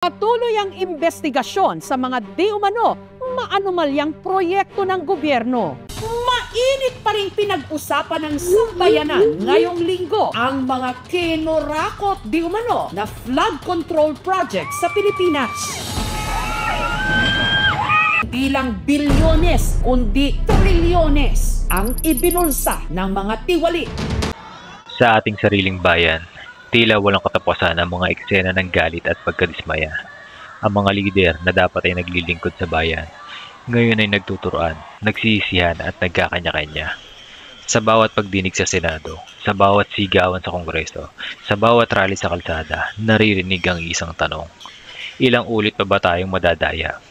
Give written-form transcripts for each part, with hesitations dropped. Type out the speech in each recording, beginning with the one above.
Patuloy ang investigasyon sa mga di umano maanomalyang proyekto ng gobyerno. Mainit pa rin pinag-usapan ng sambayanan ngayong linggo ang mga kinurakot di umano na flood control project sa Pilipinas. Hindi lang bilyones, kundi trilyones ang ibinulsa ng mga tiwali. Sa ating sariling bayan, tila walang katapusan ang mga eksena ng galit at pagkadismaya. Ang mga lider na dapat ay naglilingkod sa bayan, ngayon ay nagtuturoan, nagsisisihan at nagkakanya-kanya. Sa bawat pagdinig sa Senado, sa bawat sigawan sa Kongreso, sa bawat rally sa kalsada, naririnig ang isang tanong. Ilang ulit pa ba tayong madadaya?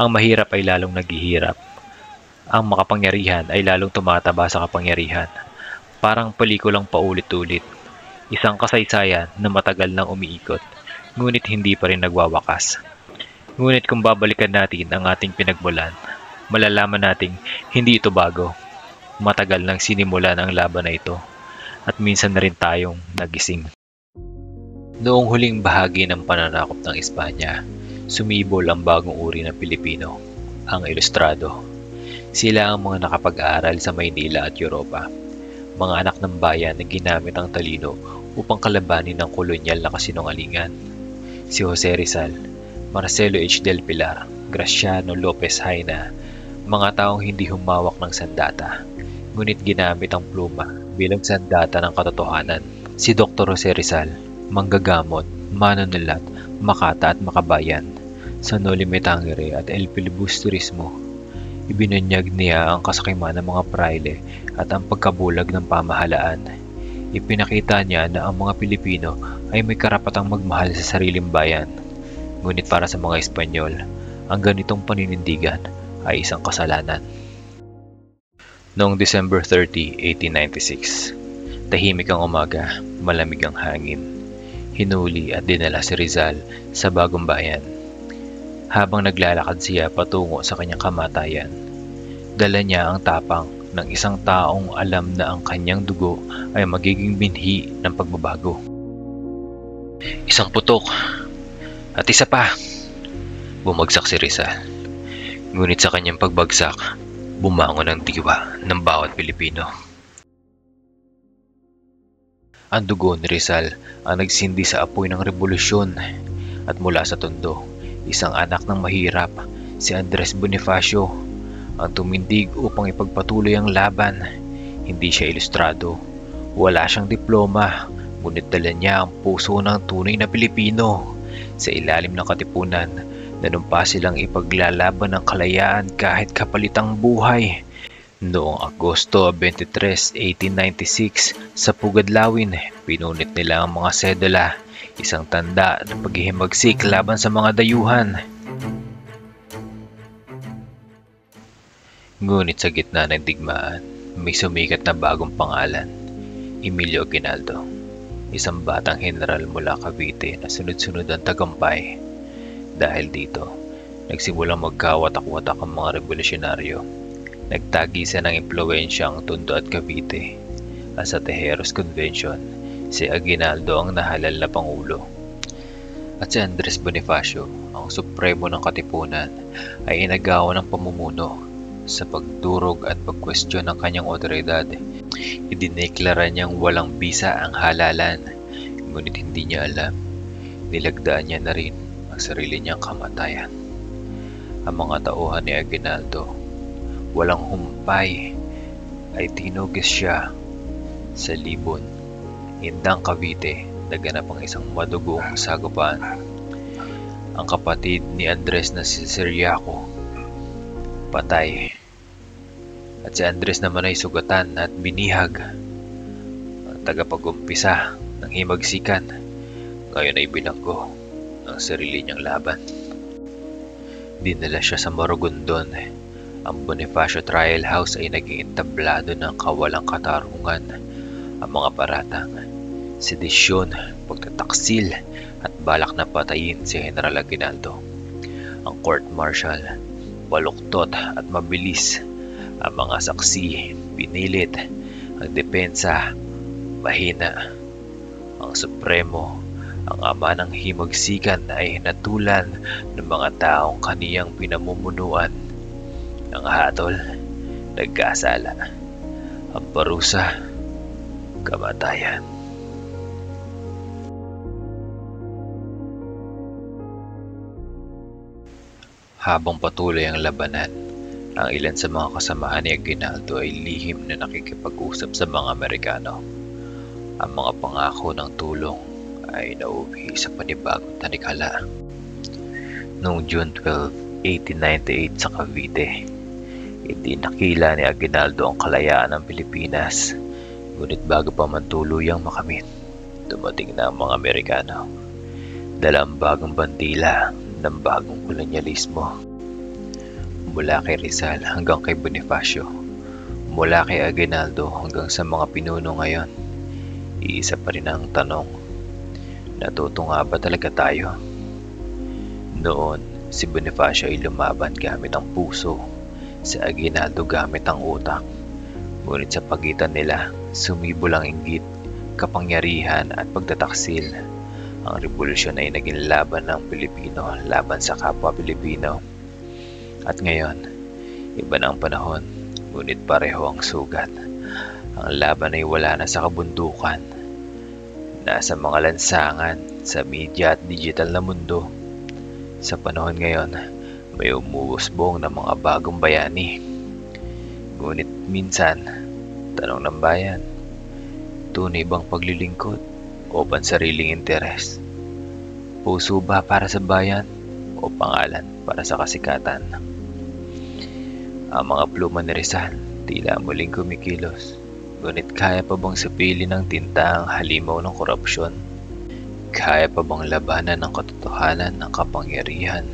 Ang mahirap ay lalong naghihirap. Ang makapangyarihan ay lalong tumataba sa kapangyarihan. Parang pelikulang paulit-ulit. Isang kasaysayan na matagal nang umiikot, ngunit hindi pa rin nagwawakas. Ngunit kung babalikan natin ang ating pinagmulan, malalaman nating hindi ito bago. Matagal nang sinimulan ang laban na ito, at minsan na rin tayong nagising. Noong huling bahagi ng pananakop ng Espanya, sumibol ang bagong uri ng Pilipino, ang ilustrado. Sila ang mga nakapag-aaral sa Maynila at Europa, mga anak ng bayan na ginamit ang talino upang kalabanin ng kolonyal na kasinungalingan. Si Jose Rizal, Marcelo H. Del Pilar, Graciano Lopez Haina, mga taong hindi humawak ng sandata, ngunit ginamit ang pluma bilang sandata ng katotohanan. Si Dr. Jose Rizal, manggagamot, manunulat, makata at makabayan, sa Noli Me Tangere at El Filibusterismo. Ibinunyag niya ang kasakiman ng mga praile at ang pagkabulag ng pamahalaan. Ipinakita niya na ang mga Pilipino ay may karapatang magmahal sa sariling bayan. Ngunit para sa mga Espanyol, ang ganitong paninindigan ay isang kasalanan. Noong December 30, 1896, tahimik ang umaga, malamig ang hangin. Hinuli at dinala si Rizal sa bagong bayan. Habang naglalakad siya patungo sa kanyang kamatayan, dala niya ang tapang ng isang taong alam na ang kanyang dugo ay magiging binhi ng pagbabago. Isang putok at isa pa. Bumagsak si Rizal. Ngunit sa kanyang pagbagsak, bumangon ang diwa ng bawat Pilipino. Ang dugo ni Rizal ang nagsindi sa apoy ng revolusyon, at mula sa tondo, isang anak ng mahirap, si Andres Bonifacio, ang tumindig upang ipagpatuloy ang laban. Hindi siya ilustrado, wala siyang diploma, ngunit dala niya ang puso ng tunay na Pilipino. Sa ilalim ng katipunan, nanumpa silang ipaglalaban ng kalayaan kahit kapalitang buhay. Noong Agosto 23, 1896, sa Pugadlawin, pinunit nila ang mga sedula, isang tanda ng paghihimagsik laban sa mga dayuhan. Ngunit sa gitna ng digmaan, may sumikat na bagong pangalan, Emilio Aguinaldo, isang batang general mula Cavite na sunod-sunod ang tagumpay. Dahil dito, nagsimulang magkawatak-watak ang mga revolusyonaryo. Nagtagisa ng impluwensya ang Tondo at Cavite, at sa Tejeros Convention, si Aguinaldo ang nahalal na pangulo. At si Andres Bonifacio, ang supremo ng katipunan, ay inagawan ng pamumuno. Sa pagdurog at pagkwestiyon ng kanyang otoridad, idineklara niyang walang bisa ang halalan, ngunit hindi niya alam, nilagdaan niya na rin ang sarili niyang kamatayan. Ang mga tauhan ni Aguinaldo, walang humpay, ay tinugis siya sa Libon, Indang, Cavite. Naganap ang isang madugong sagupaan. Ang kapatid ni Andres na si Ciriaco, patay, at si Andres naman ay sugatan at binihag. Ang tagapag-umpisa ng himagsikan, ngayon ay bilanggo ng sarili niyang laban. Dinala siya sa Maragondon. Ang Bonifacio Trial House ay naging entablado ng kawalang katarungan. Ang mga paratang, sedisyon, pagtataksil at balak na patayin si General Aguinaldo. Ang court martial, baluktot at mabilis. Ang mga saksi, pinilit. Ang depensa, mahina. Ang supremo, Ang ama ng himagsikan ay hinatulan ng mga taong kaniyang pinamumunuan. Ang hatol, nagkasala. Ang parusa, kamatayan. Habang patuloy ang labanan, ang ilan sa mga kasamahan ni Aguinaldo ay lihim na nakikipag-usap sa mga Amerikano. Ang mga pangako ng tulong ay nauwi sa panibagong tanikala. Noong June 12, 1898 sa Cavite, hindi nakila ni Aguinaldo ang kalayaan ng Pilipinas. Ngunit bago pa man tuluyang makamit, dumating na ang mga Amerikano. Dala ang bagong bandila ng bagong kolonyalismo. Mula kay Rizal hanggang kay Bonifacio, mula kay Aguinaldo hanggang sa mga pinuno ngayon, iisa pa rin ang tanong, natuto nga ba talaga tayo? Noon, si Bonifacio ay lumaban gamit ang puso, si Aguinaldo gamit ang utak. Ngunit sa pagitan nila, sumibol ang inggit, kapangyarihan at pagtataksil. Ang revolusyon ay naging laban ng Pilipino laban sa kapwa Pilipino. At ngayon, iba na ang panahon, ngunit pareho ang sugat. Ang laban ay wala na sa kabundukan. Nasa mga lansangan, sa media at digital na mundo. Sa panahon ngayon, may umuusbong ng mga bagong bayani. Ngunit minsan, tanong ng bayan, tunay bang paglilingkod o pansariling interes? Puso ba para sa bayan o pangalan para sa kasikatan? Ang mga pluma ni Rizal tila muling kumikilos. Ngunit kaya pa bang sapilin ng tinta ang halimaw ng korupsyon? Kaya pa bang labanan ng katotohanan ng kapangyarihan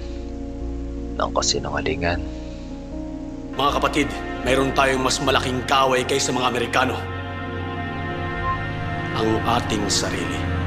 ng kasinungalingan? Mga kapatid, mayroon tayong mas malaking kaaway kaysa mga Amerikano. Ang ating sarili.